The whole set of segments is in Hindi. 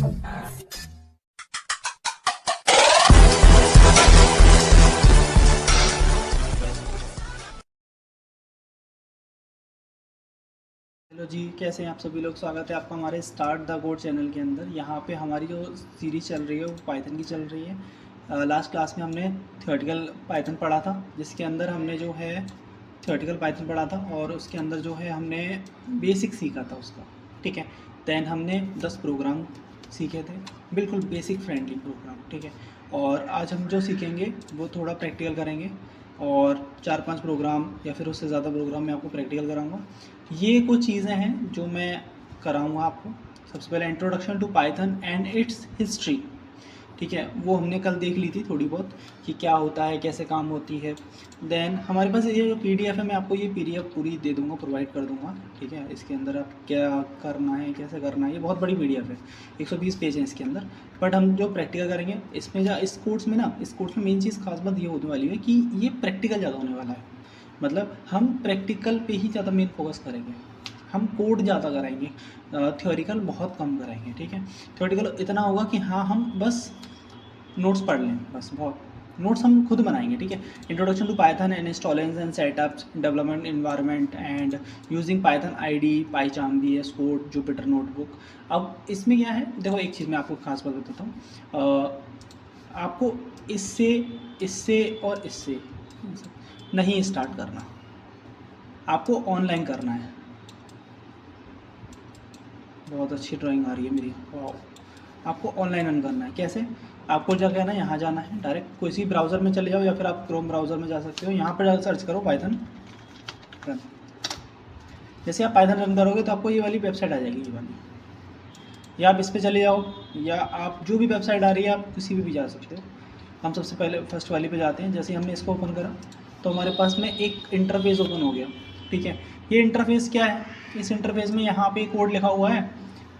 हेलो जी, कैसे हैं आप सभी लोग। स्वागत है आपका हमारे स्टार्ट द कोड चैनल के अंदर। यहाँ पे हमारी जो सीरीज़ चल रही है वो पाइथन की चल रही है। लास्ट क्लास में हमने थियोरेटिकल पाइथन पढ़ा था, जिसके अंदर हमने जो है थियोरेटिकल पाइथन पढ़ा था और उसके अंदर जो है हमने बेसिक सीखा था उसका। ठीक है, दैन हमने 10 प्रोग्राम सीखे थे, बिल्कुल बेसिक फ्रेंडली प्रोग्राम। ठीक है, और आज हम जो सीखेंगे वो थोड़ा प्रैक्टिकल करेंगे और 4-5 प्रोग्राम या फिर उससे ज़्यादा प्रोग्राम मैं आपको प्रैक्टिकल कराऊंगा। ये कुछ चीज़ें हैं जो मैं कराऊंगा आपको। सबसे पहले introduction to Python and its history. ठीक है, वो हमने कल देख ली थी थोड़ी बहुत कि क्या होता है, कैसे काम होती है। देन हमारे पास ये जो पीडीएफ है, मैं आपको ये पीडीएफ पूरी दे दूंगा, प्रोवाइड कर दूंगा। ठीक है, इसके अंदर आप क्या करना है, कैसे करना है, ये बहुत बड़ी पीडीएफ है, 120 पेज है इसके अंदर। बट हम जो प्रैक्टिकल करेंगे इसमें, इस कोर्स में मेन चीज़ खास बात ये होने वाली है कि ये प्रैक्टिकल ज़्यादा होने वाला है। मतलब हम प्रैक्टिकल पे ही ज़्यादा मेन फोकस करेंगे, हम कोड ज़्यादा कराएंगे, थ्योरिकल बहुत कम कराएंगे। ठीक है, थ्योरिटिकल इतना होगा कि हाँ हम बस नोट्स पढ़ लें, बस बहुत नोट्स हम खुद बनाएंगे। ठीक है, introduction to Python and installations and setups, development environment and using Python IDE, PyCharm, VS code, Jupyter notebook. अब इसमें क्या है, देखो एक चीज़ मैं आपको खास बात बताता हूँ। आपको इससे इससे और इससे नहीं स्टार्ट करना, आपको ऑनलाइन करना है। बहुत अच्छी ड्राइंग आ रही है मेरी, वाह। आपको ऑनलाइन रन करना है। कैसे? आपको क्या कहना है, यहाँ जाना है, डायरेक्ट किसी ब्राउज़र में चले जाओ या फिर आप क्रोम ब्राउज़र में जा सकते हो। यहाँ पर जाकर सर्च करो पाइथन रन। जैसे आप पाइथन रन करोगे तो आपको ये वाली वेबसाइट आ जाएगी, ये वाली, या आप इस पर चले जाओ, या आप जो भी वेबसाइट आ रही है आप किसी भी जा सकते हो। हम सबसे पहले फर्स्ट वाली पे जाते हैं। जैसे हमने इसको ओपन करा तो हमारे पास में एक इंटरफेस ओपन हो गया। ठीक है, ये इंटरफेस क्या है, इस इंटरफेस में यहाँ पे कोड लिखा हुआ है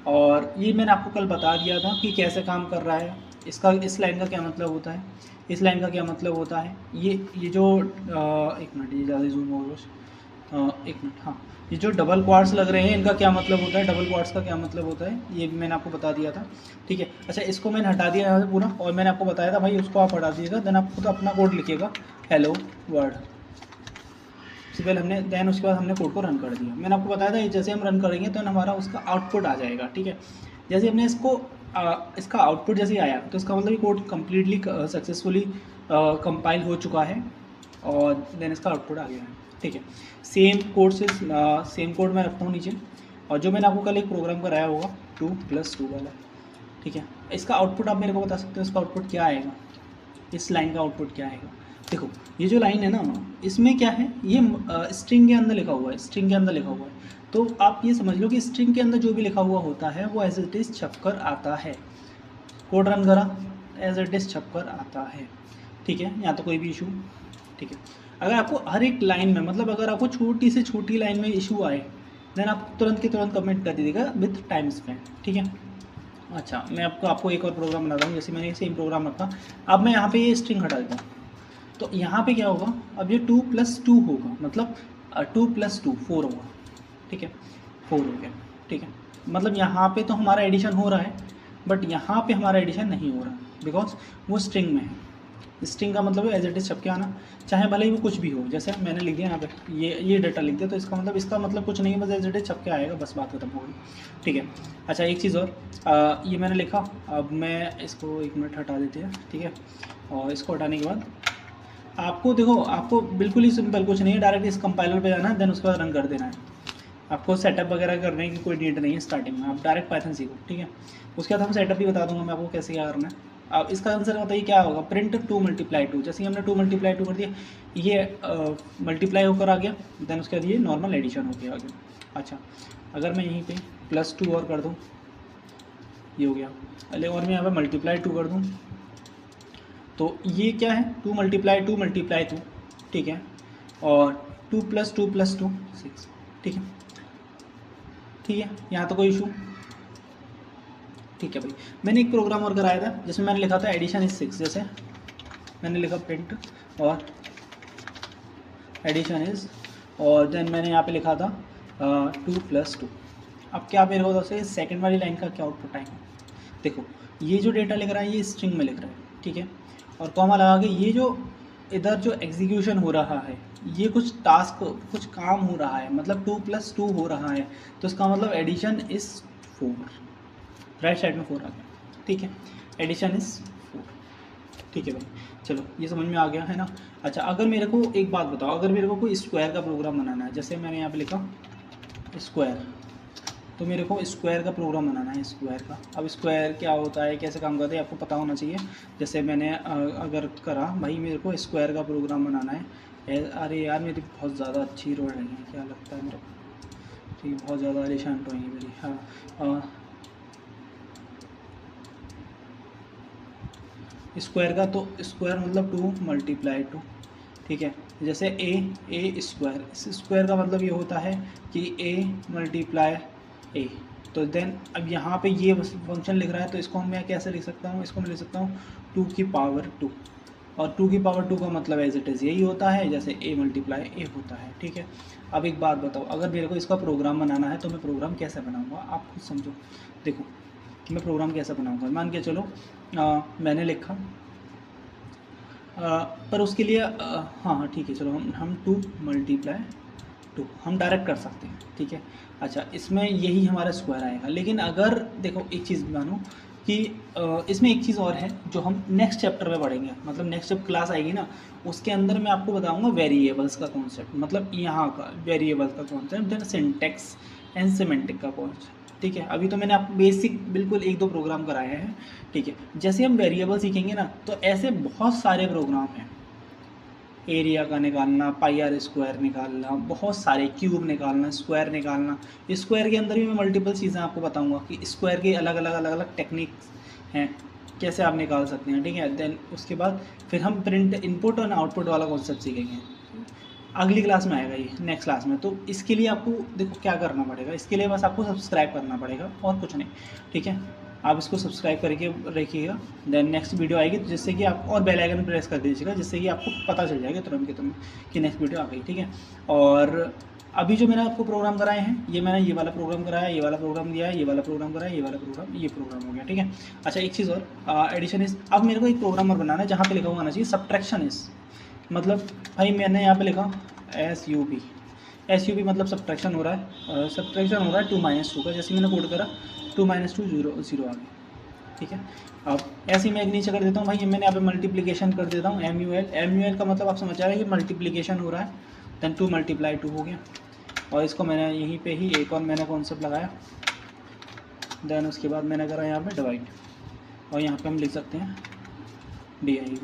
और ये मैंने आपको कल बता दिया था कि कैसे काम कर रहा है। इसका इस लाइन का क्या मतलब होता है, इस लाइन का क्या मतलब होता है। ये जो एक मिनट, ये ज़्यादा जूम हो गया, एक मिनट, हाँ, ये जो डबल क्वार्ट्स लग रहे हैं इनका क्या मतलब होता है, डबल क्वार्ट्स का क्या मतलब होता है, ये भी मैंने आपको बता दिया था। ठीक है, अच्छा, इसको मैंने हटा दिया है पूरा और मैंने आपको बताया था भाई उसको आप हटा दीजिएगा। देन आप खुद अपना कोड लिखिएगा, हेलो वर्ल्ड। सबसे पहले हमने, देन उसके बाद हमने कोड को रन कर दिया। मैंने आपको बताया था जैसे हम रन करेंगे तो हमारा उसका आउटपुट आ जाएगा। ठीक है, जैसे हमने इसका आउटपुट जैसे आया तो इसका मतलब ये कोड कम्प्लीटली सक्सेसफुली कंपाइल हो चुका है और देन इसका आउटपुट आ गया है। ठीक है, सेम कोड मैं रखता हूँ नीचे, और जो मैंने आपको कल एक प्रोग्राम कराया होगा 2+2 वाला। ठीक है, इसका आउटपुट आप मेरे को बता सकते हो, इसका आउटपुट क्या आएगा, इस लाइन का आउटपुट क्या आएगा। देखो ये जो लाइन है ना, इसमें क्या है, ये स्ट्रिंग के अंदर लिखा हुआ है, स्ट्रिंग के अंदर लिखा हुआ है। तो आप ये समझ लो कि स्ट्रिंग के अंदर जो भी लिखा हुआ होता है वो एज इट इज़ छप कर आता है। कोड रन करा, एज इट इज़ छप कर आता है। ठीक है, यहाँ तो कोई भी इशू। ठीक है, अगर आपको हर एक लाइन में, मतलब अगर आपको छोटी से छोटी लाइन में इशू आए, देन आप तुरंत के तुरंत कमेंट कर दीजिएगा विथ टाइम स्पेंड। ठीक है, अच्छा, मैं आपको एक और प्रोग्राम बनाता हूँ। जैसे मैंने सेम प्रोग्राम रखा, अब मैं यहाँ पे ये स्ट्रिंग हटा देता हूँ तो यहाँ पे क्या होगा, अब ये 2+2 होगा, मतलब 2+2 4 होगा। ठीक है, 4 हो गया। ठीक है, मतलब यहाँ पे तो हमारा एडिशन हो रहा है, बट यहाँ पे हमारा एडिशन नहीं हो रहा बिकॉज वो स्ट्रिंग में है। स्ट्रिंग का मतलब एज इट इज छप के आना, चाहे भले ही वो कुछ भी हो। जैसे मैंने लिख दिया यहाँ पे ये डाटा लिख दिया तो इसका मतलब कुछ नहीं है, बस एज इट इज छप के आएगा, बस बात खत्म हो गई। ठीक है, अच्छा, एक चीज़ और, ये मैंने लिखा, अब मैं इसको 1 मिनट हटा देते हैं। ठीक है, और इसको हटाने के बाद आपको देखो, आपको बिल्कुल ही सिंपल, कुछ नहीं है, डायरेक्ट इस कंपाइलर पे जाना है, देन उसके बाद रन कर देना है। आपको सेटअप वगैरह करने की कोई नीड नहीं है स्टार्टिंग में, आप डायरेक्ट पाइथन सीखो। ठीक है, उसके बाद हम सेटअप भी बता दूंगा मैं आपको कैसे क्या करना है। अब इसका आंसर बताइए क्या होगा, प्रिंट 2 × 2। जैसे ही हमने 2 × 2 कर दिया, ये मल्टीप्लाई होकर आ गया, देन उसके बाद ये नॉर्मल एडिशन हो गया आगे। अच्छा, अगर मैं यहीं पे +2 और कर दूँ, ये हो गया। अरे और मैं यहाँ पे ×2 कर दूँ तो ये क्या है, 2 × 2 × 2। ठीक है, और 2+2+2 6। ठीक है, ठीक है, यहाँ तो कोई इशू। ठीक है भाई, मैंने एक प्रोग्राम और कराया था जिसमें मैंने लिखा था एडिशन इज 6। जैसे मैंने लिखा प्रिंट और एडिशन इज, और देन मैंने यहाँ पे लिखा था 2+2। अब क्या मेरे को दोस्तों सेकंड वाली लाइन का क्या आउटपुट आएगा, देखो ये जो डेटा लिख रहा है ये स्ट्रिंग में लिख रहा है, ठीक है, और कॉमा लगा के ये जो इधर जो एग्जीक्यूशन हो रहा है ये कुछ टास्क कुछ काम हो रहा है, मतलब 2 + 2 हो रहा है, तो इसका मतलब एडिशन इज़ 4, राइट साइड में 4 आ गया, ठीक है, एडिशन इज़ 4, ठीक है भाई। चलो ये समझ में आ गया है ना। अच्छा अगर मेरे को एक बात बताओ, अगर मेरे को कोई स्क्वायर का प्रोग्राम बनाना है, जैसे मैंने यहाँ पे लिखा स्क्वायर, तो मेरे को स्क्वायर का प्रोग्राम बनाना है, स्क्वायर का। अब स्क्वायर क्या होता है, कैसे काम करता है, आपको पता होना चाहिए। जैसे मैंने अगर करा भाई मेरे को स्क्वायर का प्रोग्राम बनाना है, अरे यार मेरी बहुत ज़्यादा अच्छी रोड रही है, क्या लगता है मेरे को, ठीक, बहुत ज़्यादा एलिशेंट हुई है मेरी। हाँ स्क्वायर का, तो स्क्वायर मतलब 2 × 2, ठीक है। जैसे ए स्क्वायर, इस स्क्वायर का मतलब ये होता है कि a × a, तो देन अब यहाँ पे ये फंक्शन लिख रहा है, तो इसको मैं कैसे लिख सकता हूँ, इसको मैं लिख सकता हूँ 2⁻², और 2⁻² का मतलब एज इट इज़ यही होता है जैसे a × a होता है, ठीक है। अब एक बात बताओ, अगर मेरे को इसका प्रोग्राम बनाना है तो मैं प्रोग्राम कैसे बनाऊँगा, आप खुद समझो। देखो मैं प्रोग्राम कैसे बनाऊँगा, मान के चलो मैंने लिखा पर उसके लिए हाँ ठीक है, चलो हम 2 × 2 हम डायरेक्ट कर सकते हैं, ठीक है। अच्छा इसमें यही हमारा स्क्वायर आएगा, लेकिन अगर देखो एक चीज़ मानो कि इसमें एक चीज़ और है जो हम नेक्स्ट चैप्टर में पढ़ेंगे, मतलब नेक्स्ट जब क्लास आएगी ना उसके अंदर मैं आपको बताऊंगा वेरिएबल्स का कॉन्सेप्ट, मतलब यहाँ का वेरिएबल्स का concept, then syntax and semantic का कॉन्सेप्ट, ठीक है। अभी तो मैंने आपको बेसिक बिल्कुल 1-2 प्रोग्राम कराए हैं, ठीक है। जैसे हम वेरिएबल सीखेंगे ना तो ऐसे बहुत सारे प्रोग्राम हैं, एरिया का निकालना, πr² निकालना, बहुत सारे क्यूब निकालना, स्क्वायर निकालना। स्क्वायर के अंदर भी मैं मल्टीपल चीज़ें आपको बताऊंगा कि स्क्वायर के अलग अलग टेक्निक्स हैं, कैसे आप निकाल सकते हैं, ठीक है। देन उसके बाद फिर हम प्रिंट इनपुट और आउटपुट वाला कॉन्सेप्ट सीखेंगे, अगली क्लास में आएगा ये, नेक्स्ट क्लास में। तो इसके लिए आपको देखो क्या करना पड़ेगा, इसके लिए बस आपको सब्सक्राइब करना पड़ेगा और कुछ नहीं, ठीक है। आप इसको सब्सक्राइब करके रखिएगा, देन नेक्स्ट वीडियो आएगी तो जिससे कि आप, और बेल आइकन प्रेस कर दीजिएगा जिससे कि आपको पता चल जाएगा तुरंत के तुरंत कि नेक्स्ट वीडियो आ गई, ठीक है। और अभी जो मैंने आपको प्रोग्राम कराए हैं, ये मैंने ये वाला प्रोग्राम कराया, ये वाला प्रोग्राम दिया है, ये वाला प्रोग्राम कराया, ये वाला प्रोग्राम, ये प्रोग्राम हो गया, ठीक है। अच्छा एक चीज़ और, एडिशन इज, अब मेरे को एक प्रोग्राम और बनाना है जहाँ पे लिखा हुआ आना चाहिए सब्ट्रैक्शन इज, मतलब भाई मैंने यहाँ पे लिखा SUB मतलब सब्ट्रैक्शन हो रहा है, सब्ट्रैक्शन हो रहा है 2 - 2 का, जैसे मैंने कोड करा 2 - 2 0 आ गया, ठीक है। अब ऐसे ही मैं एक नीचे कर देता हूँ भाई, मैंने यहाँ पे मल्टीप्लिकेशन कर देता हूँ MUL का मतलब आप समझ आ रहे हैं कि मल्टीप्लिकेशन हो रहा है, देन 2 × 2 हो गया, और इसको मैंने यहीं पे ही एक और मैंने कॉन्सेप्ट लगाया, देन उसके बाद मैंने करा यहाँ पे डिवाइड, और यहाँ पे हम लिख सकते हैं DIV,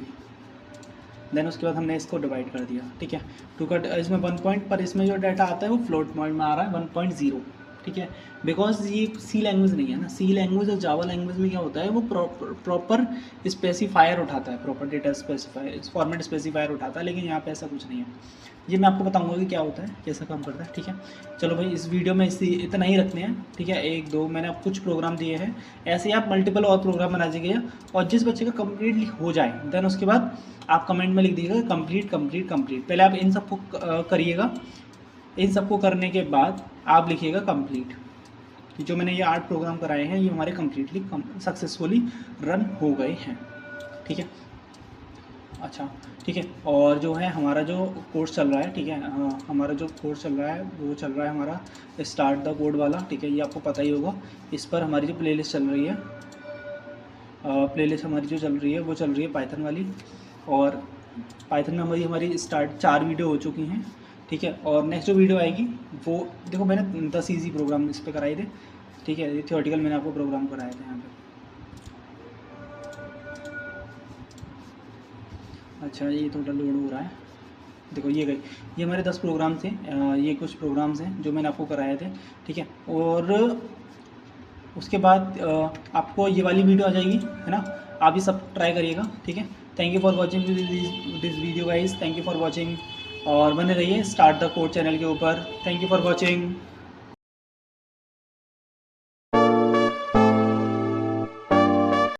देन उसके बाद हमने इसको डिवाइड कर दिया, ठीक है। 2 का इसमें 1 पॉइंट, पर इसमें जो डाटा आता है वो फ्लोट पॉइंट में आ रहा है 1.0, ठीक है, बिकॉज ये सी लैंग्वेज नहीं है ना। सी लैंग्वेज और जावा लैंग्वेज में क्या होता है, वो प्रॉपर स्पेसिफायर उठाता है, proper data specifier format specifier उठाता है, लेकिन यहाँ पे ऐसा कुछ नहीं है। ये मैं आपको बताऊंगा कि क्या होता है, कैसा काम करता है, ठीक है। चलो भाई इस वीडियो में इतना ही रखते हैं, ठीक है। 1-2 मैंने आपको कुछ प्रोग्राम दिए हैं, ऐसे ही आप मल्टीपल और प्रोग्राम बना दीजिएगा, और जिस बच्चे का कम्प्लीटली हो जाए देन उसके बाद आप कमेंट में लिख दीजिएगा कंप्लीट कंप्लीट कंप्लीट। पहले आप इन सबको करिएगा, इन सबको करने के बाद आप लिखिएगा कंप्लीट। जो मैंने ये 8 प्रोग्राम कराए हैं ये हमारे कम्प्लीटली सक्सेसफुली रन हो गए हैं, ठीक है। अच्छा ठीक है, और जो है हमारा जो कोर्स चल रहा है, ठीक है, हमारा जो कोर्स चल रहा है वो चल रहा है हमारा स्टार्ट द कोड वाला, ठीक है। ये आपको पता ही होगा, इस पर हमारी जो प्लेलिस्ट चल रही है, प्लेलिस्ट हमारी जो चल रही है वो चल रही है पाइथन वाली, और पाइथन में हमारी स्टार्ट 4 वीडियो हो चुकी हैं, ठीक है। और नेक्स्ट जो वीडियो आएगी वो देखो मैंने 10 ईजी प्रोग्राम इस पर कराए थे, ठीक है। थियोरेटिकल मैंने आपको प्रोग्राम कराए थे यहाँ पे। अच्छा ये थोड़ा लोड हो रहा है, देखो ये गई, ये हमारे 10 प्रोग्राम थे, ये कुछ प्रोग्राम्स हैं जो मैंने आपको कराए थे, ठीक है। और उसके बाद आपको ये वाली वीडियो आ जाएगी, है ना, आप ये सब ट्राई करिएगा, ठीक है। Thank you for watching this video guys, thank you for watching, और बने रहिए स्टार्ट द कोड चैनल के ऊपर। Thank you for watching.